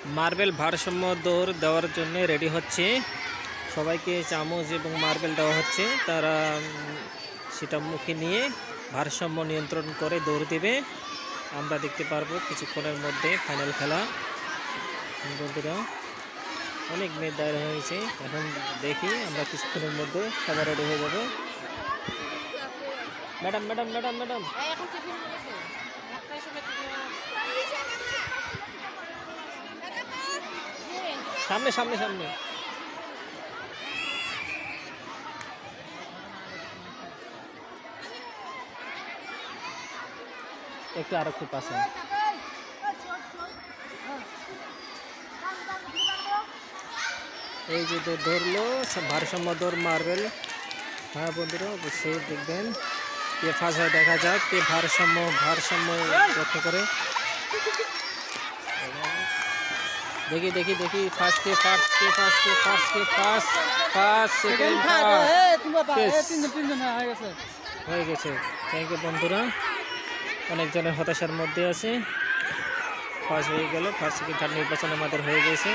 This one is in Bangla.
মার্বেল ভারসাম্য দৌড় দেওয়ার জন্য রেডি হচ্ছে। সবাইকে চামচ এবং মার্বেল দেওয়া হচ্ছে। তারা সেটা মুখে নিয়ে ভারসাম্য নিয়ন্ত্রণ করে দৌড় দেবে। আমরা দেখতে পারবো কিছুক্ষণের মধ্যে ফাইনাল খেলা। বন্ধুরা, অনেক মেয়ে দাঁড় হয়েছে। এখন দেখি আমরা কিছুক্ষণের মধ্যে সবাই রেডি হয়ে যাবে। ম্যাডাম ম্যাডাম ম্যাডাম ম্যাডাম সামনে সামনে সামনে। একটু আর একটু পাশে। এই যে ধরলো ভারসাম্য দৌড় মার্বেল। হ্যাঁ বন্ধুরা, অবশ্যই দেখবেন কে ফার্স্ট হয়, দেখা যাক কে ভারসাম্য রক্ষা করে। দেখি দেখি দেখি ফার্স্ট কে ফার্স্ট কে ফার্স্ট কে ফার্স্ট কে ফার্স্ট ফার্স্ট সেকেন্ড হয়ে গেছে। থ্যাংক ইউ বন্ধুরা, অনেকজনের হতাশার মধ্যে আছে। ফার্স্ট হয়ে গেল, ফার্স্ট সেকেন্ড থার্ড নির্বাচন আমাদের হয়ে গেছে।